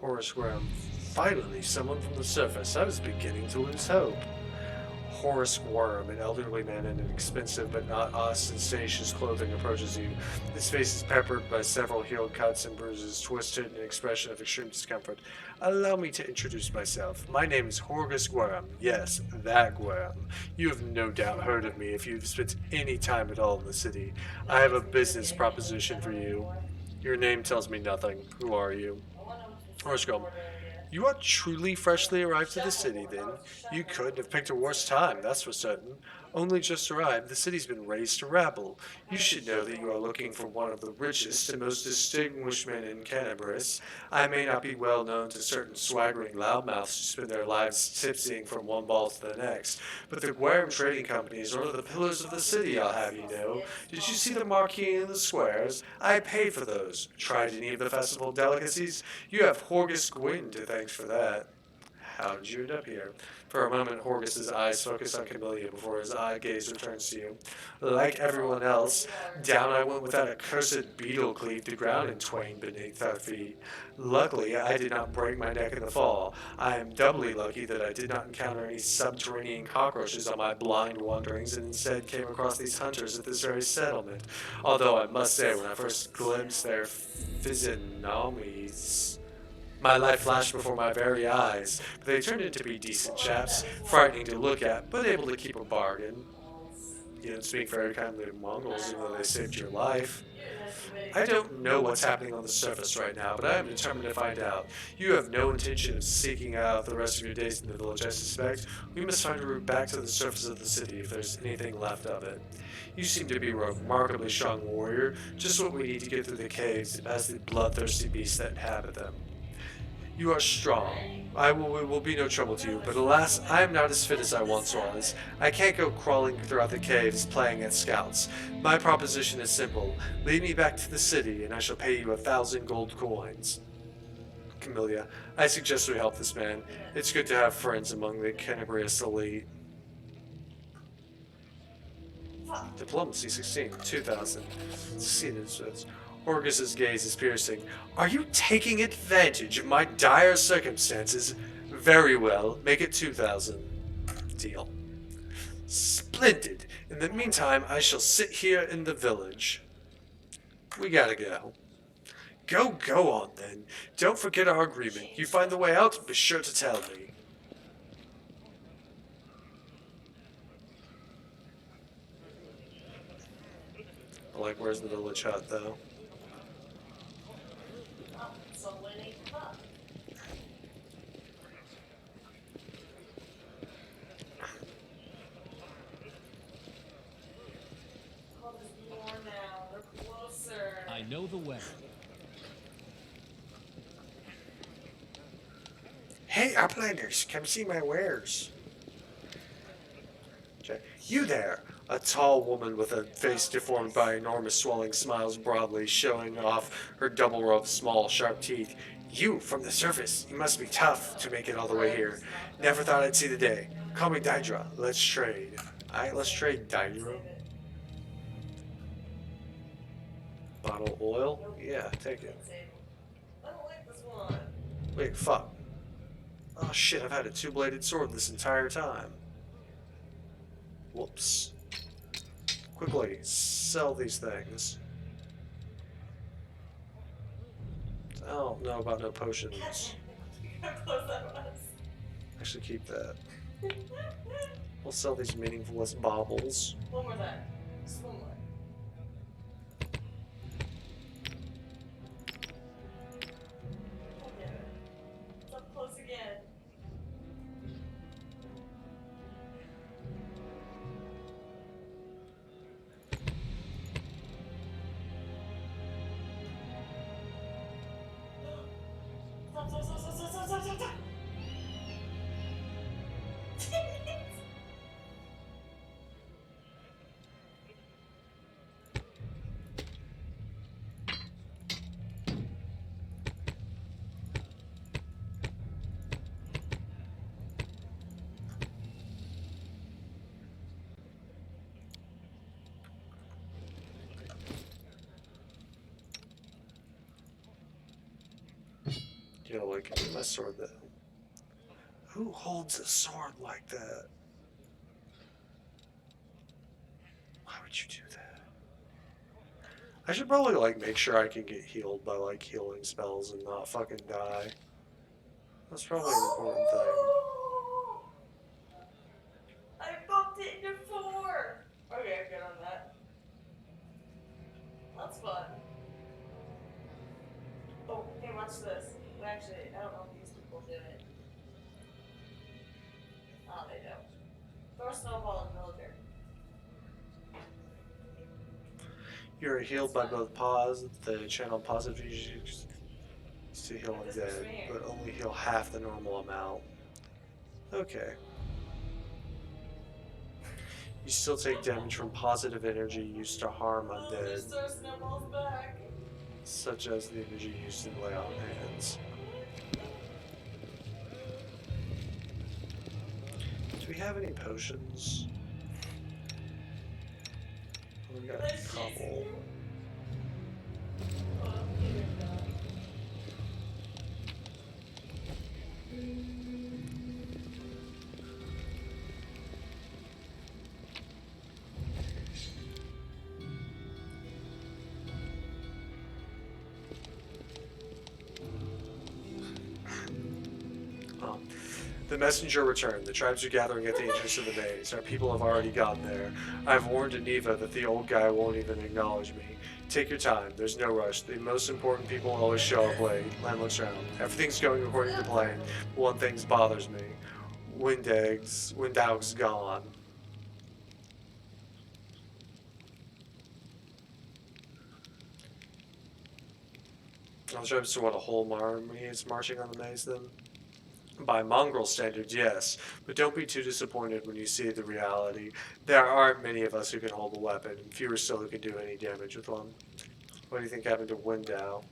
Horace Graham. Finally, someone from the surface. I was beginning to lose hope. Horace Worm, an elderly man in an expensive but not ostentatious clothing, approaches you. His face is peppered by several healed cuts and bruises, twisted in an expression of extreme discomfort. Allow me to introduce myself. My name is Horace Worm. Yes, that Worm. You have no doubt heard of me if you've spent any time at all in the city. I have a business proposition for you. Your name tells me nothing. Who are you? Horace Worm. You are truly freshly arrived to the city, then. You couldn't have picked a worse time, that's for certain. Only just arrived, the city's been razed to rabble. You should know that you are looking for one of the richest and most distinguished men in Canterbury. I may not be well known to certain swaggering loudmouths who spend their lives tipsying from one ball to the next, but the Guerm Trading Company is one of the pillars of the city, I'll have you know. Did you see the marquee in the squares? I paid for those. Tried any of the festival delicacies? You have Horgus Gwyn to thank for that. How did you end up here? For a moment, Horgus's eyes focus on Camellia before his eye gaze returns to you. Like everyone else, down I went with that accursed beetle cleaved the ground in twain beneath our feet. Luckily, I did not break my neck in the fall. I am doubly lucky that I did not encounter any subterranean cockroaches on my blind wanderings and instead came across these hunters at this very settlement. Although I must say, when I first glimpsed their physiognomies, my life flashed before my very eyes, but they turned out to be decent chaps, frightening to look at, but able to keep a bargain. You don't speak very kindly of Mongols, even though they saved your life. I don't know what's happening on the surface right now, but I am determined to find out. You have no intention of seeking out the rest of your days in the village, I suspect. We must find a route back to the surface of the city if there's anything left of it. You seem to be a remarkably strong warrior, just what we need to get through the caves and past the bloodthirsty beasts that inhabit them. You are strong. It will be no trouble to you, but alas, I am not as fit as I once was. I can't go crawling throughout the caves playing at scouts. My proposition is simple. Lead me back to the city, and I shall pay you 1,000 gold coins. Camellia, I suggest we help this man. It's good to have friends among the Canterbury elite. Diplomacy 16, 2,000. Succeeded. Orgus's gaze is piercing. Are you taking advantage of my dire circumstances? Very well, make it 2,000. Deal. Splendid. In the meantime, I shall sit here in the village. We gotta go. Go on then. Don't forget our agreement. You find the way out, be sure to tell me. Like, where's the village hut, though? I know the way. Hey, uplanders, come see my wares. Okay. You there! A tall woman with a face deformed by enormous swelling smiles broadly, showing off her double row of small, sharp teeth. You, from the surface, you must be tough to make it all the way here. Never thought I'd see the day. Call me Dydra. Let's trade. Alright, let's trade Dydra. Bottle of oil? Yeah, take it. Wait, fuck. Oh shit, I've had a two-bladed sword this entire time. Whoops. Quickly, sell these things. I don't know about no potions. Actually, keep that. We'll sell these meaningless baubles. One more time. Just one more. It's up close again. Stop. know what I can do with my sword though. Who holds a sword like that? Why would you do that? I should probably like make sure I can get healed by like healing spells and not fucking die. That's probably an important thing. I bumped it into 4! Okay, I'm good on that. That's fun. Oh, hey, watch this. Well, actually, I don't know if these people do it. Oh, they don't. Throw a snowball in the military. You are healed by both pause, the channel positive used to heal undead, but only heal half the normal amount. Okay. You still take damage from positive energy used to harm Oh, undead, just throw snowballs back. such as the energy used in lay on hands. Do we have any potions? We got a couple. The messenger returned. The tribes are gathering at the entrance of the maze. Our people have already gotten there. I've warned Aniva that the old guy won't even acknowledge me. Take your time. There's no rush. The most important people always show up late. Len looks around. Everything's going according to plan. One thing bothers me. Windag's gone. I was trying to see what a whole army is marching on the maze then. By mongrel standards, yes, but don't be too disappointed when you see the reality. There aren't many of us who can hold a weapon, and fewer still who can do any damage with one. What do you think happened to Window?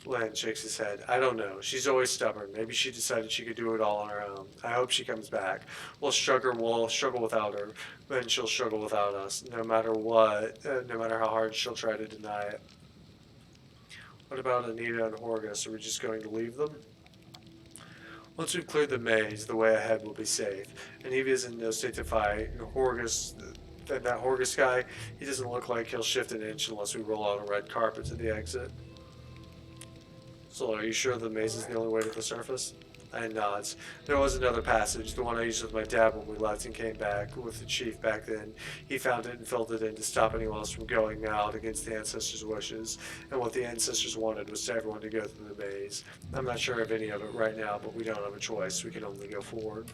Len shakes his head. I don't know. She's always stubborn. Maybe she decided she could do it all on her own. I hope she comes back. We'll struggle without her, then she'll struggle without us. No matter what, no matter how hard she'll try to deny it. What about Anita and Horgus? Are we just going to leave them? Once we've cleared the maze, the way ahead will be safe. And Evie is in no state to fight. That Horgus guy, he doesn't look like he'll shift an inch unless we roll out a red carpet to the exit. So are you sure the maze is the only way to the surface? I nods. There was another passage, the one I used with my dad when we left and came back with the chief back then. He found it and filled it in to stop anyone else from going out against the ancestors' wishes. And what the ancestors wanted was for everyone to go through the maze. I'm not sure of any of it right now, but we don't have a choice. We can only go forward.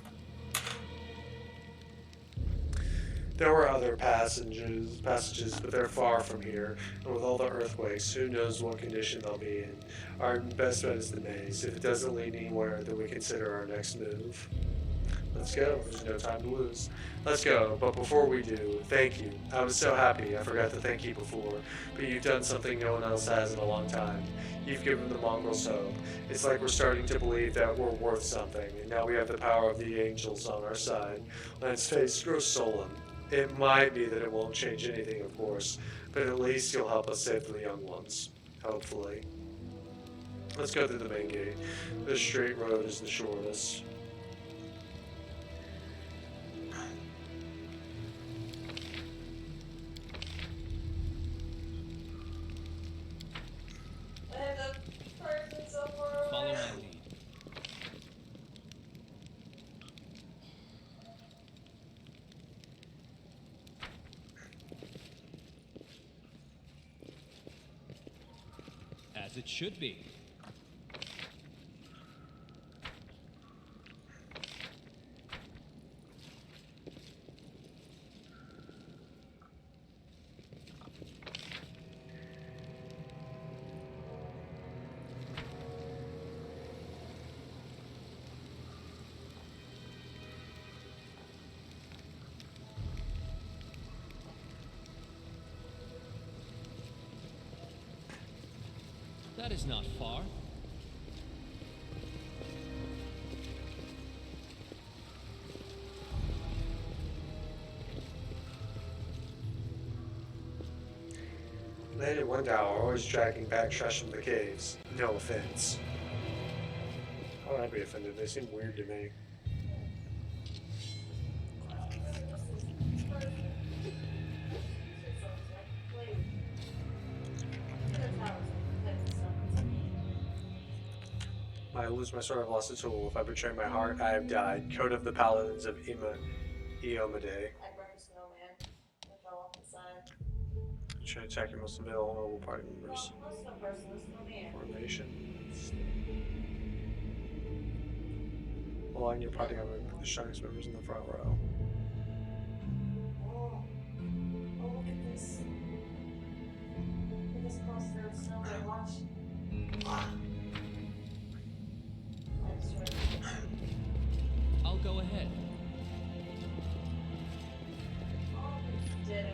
There were other passages, but they're far from here, and with all the earthquakes, who knows what condition they'll be in. Our best bet is the maze. If it doesn't lead anywhere, then we consider our next move. Let's go. There's no time to lose. Let's go, but before we do, thank you. I was so happy I forgot to thank you before, but you've done something no one else has in a long time. You've given the mongrels hope. It's like we're starting to believe that we're worth something, and now we have the power of the angels on our side. Len's face grows sullen. It might be that it won't change anything, of course, but at least you'll help us save the young ones. Hopefully. Let's go through the main gate. The straight road is the shortest. I have the person so far Follow away. my lead. As it should be. That is not far. Len and Wendell are always dragging back trash from the caves. No offense. Why would I be offended? They seem weird to me. I lose my sword, I've lost a tool. If I betray my heart, I have died. Code of the Paladins of Iomade. Try to attack your most vulnerable party members. Formation. Align your party member with the strongest members in the front row. Oh, look at this. Look at this cluster of snow. Watch. I'll go ahead. Oh, it's dead.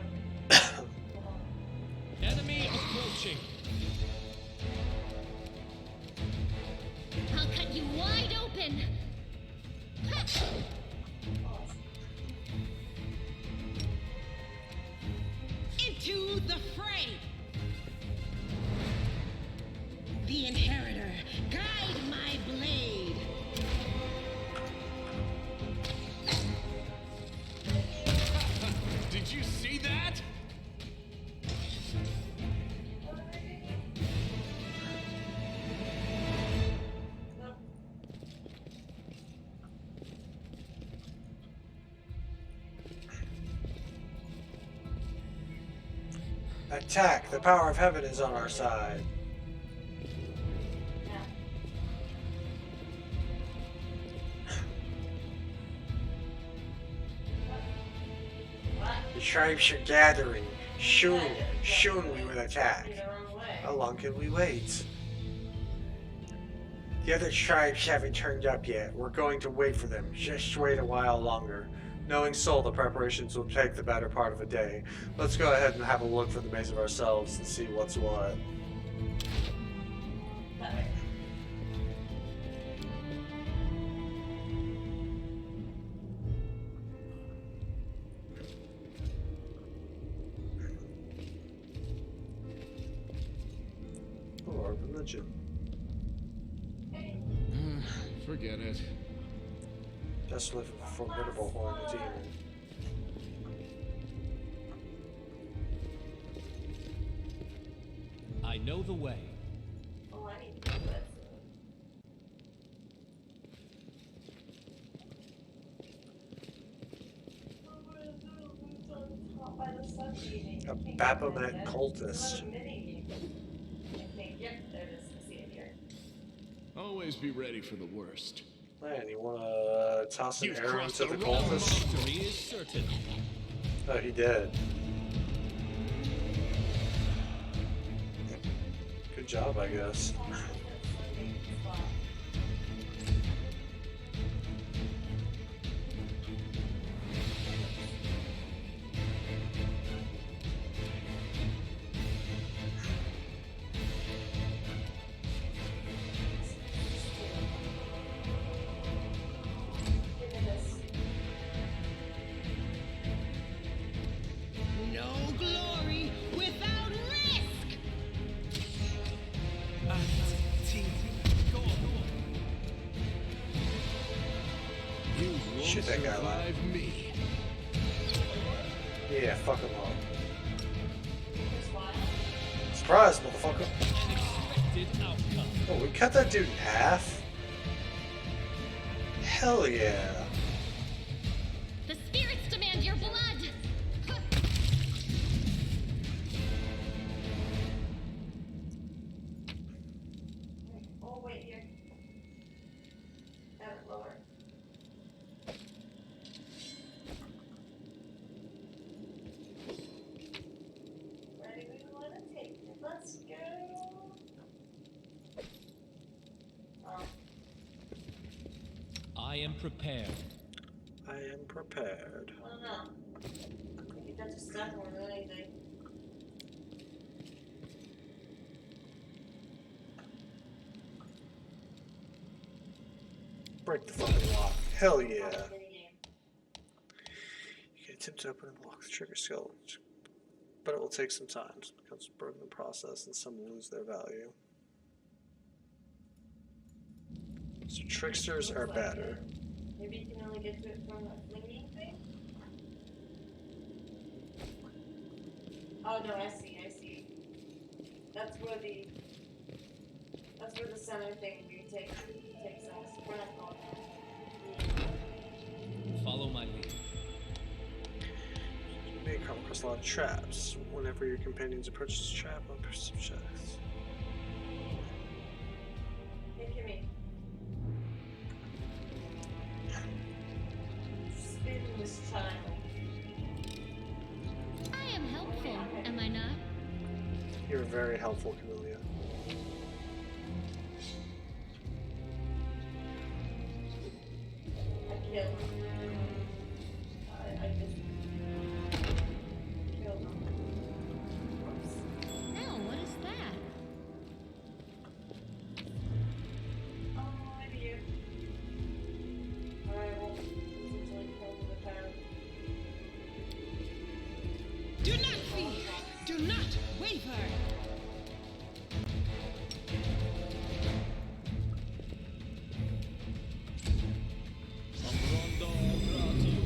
Enemy approaching. I'll cut you wide open. Into the fray. The Inheritor, guide my blade. Did you see that? Attack! The power of heaven is on our side. The tribes are gathering. Soon we will attack. How long can we wait? The other tribes haven't turned up yet. We're going to wait for them. Just wait a while longer. Knowing Soul, the preparations will take the better part of a day. Let's go ahead and have a look for the maze of ourselves and see what's what. Or religion. Forget it. Just live a formidable horn of demon. I know the way. Oh, I need to do this. A Baphomet cultist. Always be ready for the worst. Man, you wanna toss an You've arrow crossed to the the road. cultist? Victory is certain. Oh, he did. Good job, I guess. No glory without risk. Go on. You won't Shoot that guy, survive me. Yeah, fuck him up. Surprise, motherfucker. Unexpected outcome. Oh, we cut that dude in half? Hell yeah. The spirits demand your blood. Oh, wait, here. Have it lower. Where do we want to take it? Let's go. Oh, I am prepared. I am prepared. I don't know. I think that's just stuff more than anything. Break the fucking lock. Hell yeah. Mini game. You can attempt to open and lock the trigger skill, but it will take some time. It becomes broken in the process and some lose their value. So tricksters are better. Maybe you can only get to it from that flinging thing? Oh no, I see. That's where the center thing takes us. We're not going there. Follow my lead. You may come across a lot of traps. Whenever your companions approach a trap on perceived checks. Hey, Kimmy. Spin this child. I am helpful, am I not? You're very helpful, Camellia. I killed him. I just killed him. Oops. No, what is that? Oh, idiot. Alright, well, essentially killed the child. Do not fear! Do not waver! Amrondo gratio.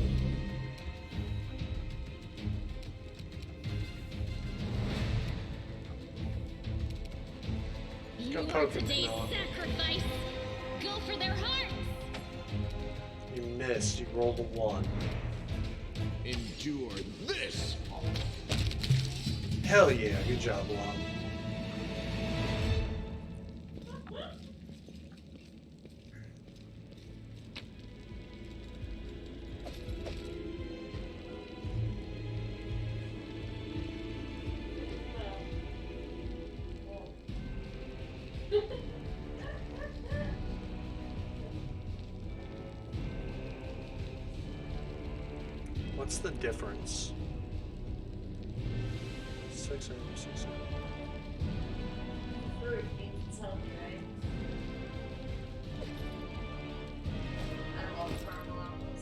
You Go are poke him, today's Camilla. sacrifice! Go for their hearts! You missed. You rolled a 1. Endure this! Hell yeah. Good job, Lon. What's the difference? 600, 600. Fruit needs to tell me, right? I love caramel apples.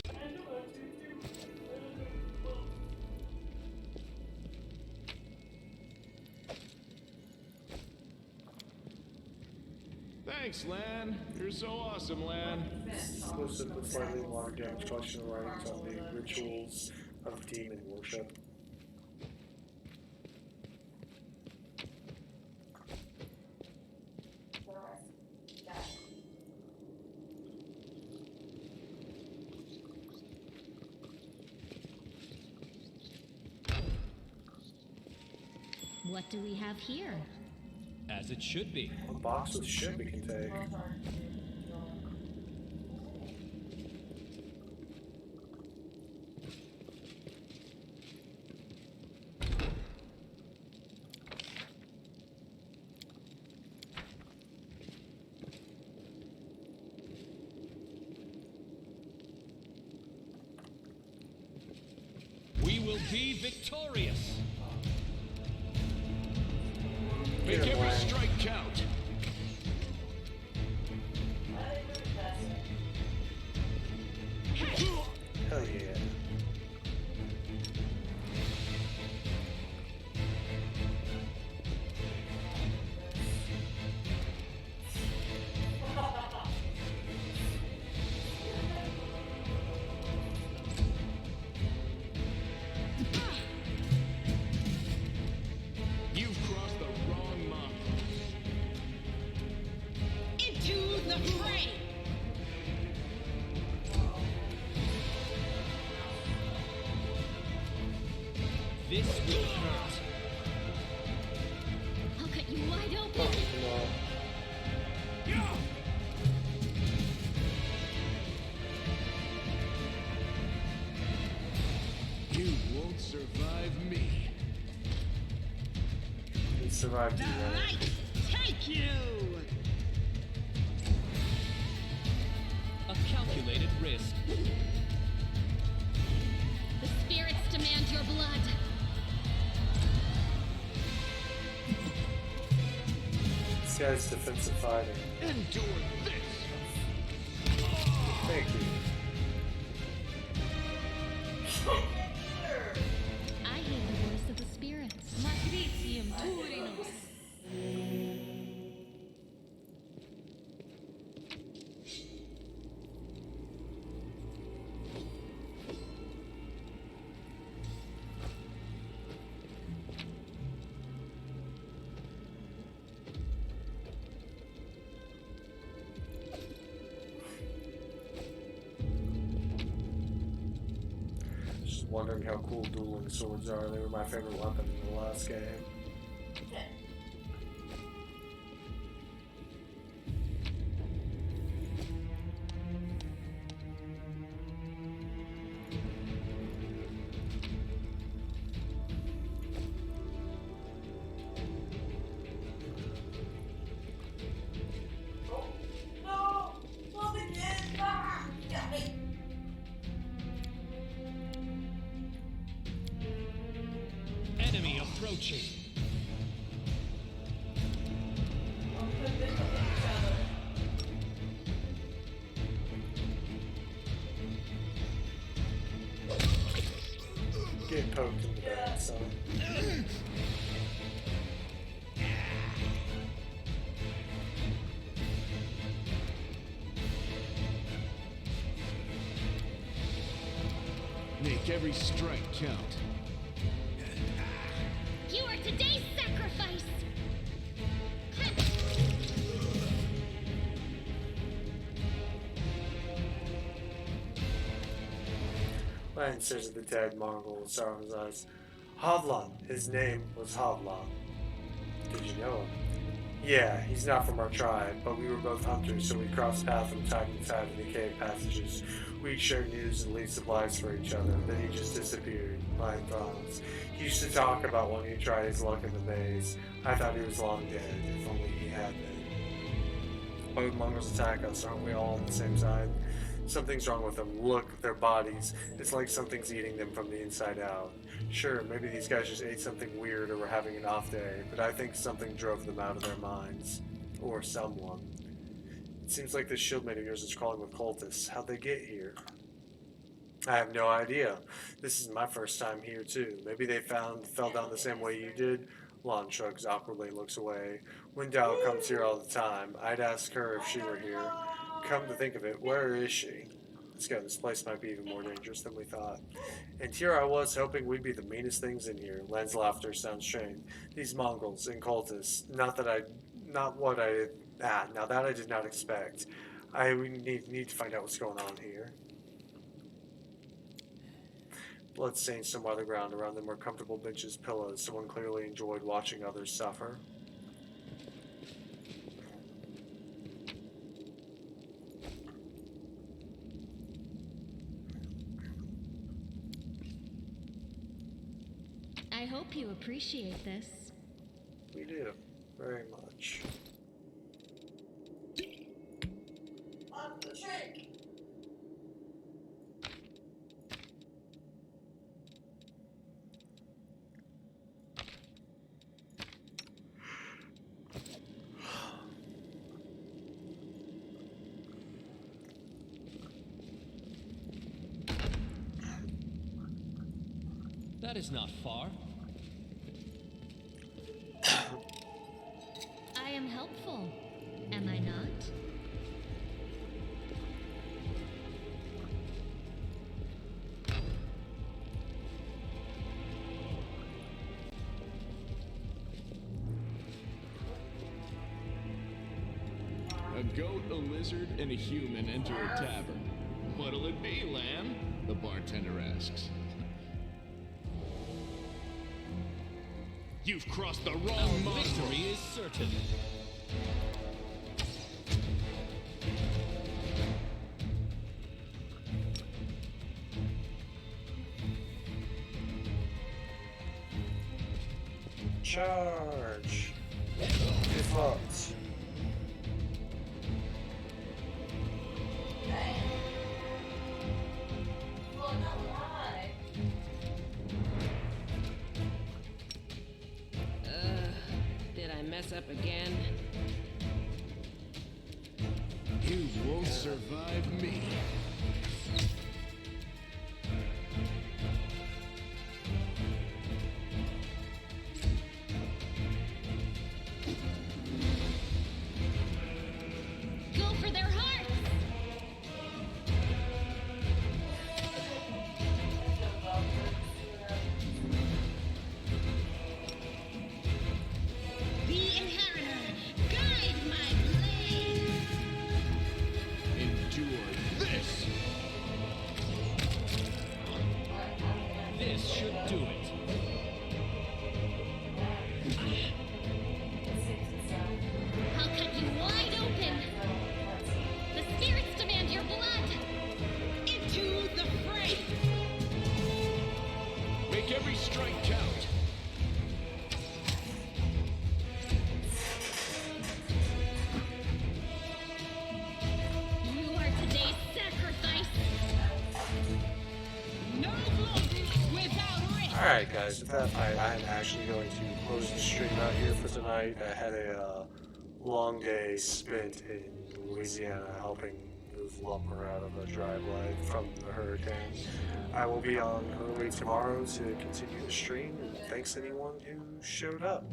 I know what to do. Thanks, Lan. You're so awesome, Lan. Exclusive with slightly watered down collection of writings on the rituals of demon worship. What do we have here? As it should be. A box with shit we can take. We will be victorious. Make Here, every Lan. strike count. Hell yeah. You've crossed the wrong mountain. Into the fray! This will hurt. I'll cut you wide open! Fucking no. You won't survive me. He survived The you, right? light take you! A calculated risk. The spirits demand your blood. This guy's defensive fighting. Endure this! Thank you. I hear the voice of the spirits. Matricium Turinus. wondering how cool dueling swords are. They were my favorite weapon in the last game. No! Not again! Ah! Got me! Enemy approaching. Get poked in the back, so. Make every strike count. You are today's sacrifice! Lan stares at the dead Mongol with sorrow in his eyes. Havlan. His name was Havlan. Did you know him? Yeah, he's not from our tribe, but we were both hunters, so we crossed paths from time to time in the cave passages. We'd share news and leave supplies for each other. Then he just disappeared. Lion frowns. He used to talk about when he tried his luck in the maze. I thought he was long dead, if only he had been. Both Mongols attack us, aren't we all on the same side? Something's wrong with them. Look, their bodies. It's like something's eating them from the inside out. Sure, maybe these guys just ate something weird or were having an off day, but I think something drove them out of their minds. Or someone. It seems like this shieldmate of yours is crawling with cultists. How'd they get here? I have no idea. This is my first time here too. Maybe they fell down the same way you did. Lon shrugs awkwardly and looks away. When Dao comes here all the time, I'd ask her if she were here. Come to think of it, where is she? Let's go, this place might be even more dangerous than we thought. And here I was hoping we'd be the meanest things in here. Len's laughter sounds strained. These Mongols and cultists, now that I did not expect. I need to find out what's going on here. Blood stains somewhere on the ground. Around them were comfortable benches, pillows. Someone clearly enjoyed watching others suffer. I hope you appreciate this. We do. Very much. On the trick! That is not far. I am helpful, am I not? A goat, a lizard, and a human enter a tavern. What'll it be, Lan? The bartender asks. You've crossed the wrong Our mongrel. victory is certain. Charge! Get fucked. Well, not lie. Did I mess up again? You won't survive me. Go for their hearts! The Inheritor, guide my blade! Endure this! guys, with that, I'm actually going to close the stream out here for tonight. I had a long day spent in Louisiana helping move lumber out of a driveway from the hurricane. I will be on early tomorrow to continue the stream, and thanks anyone who showed up.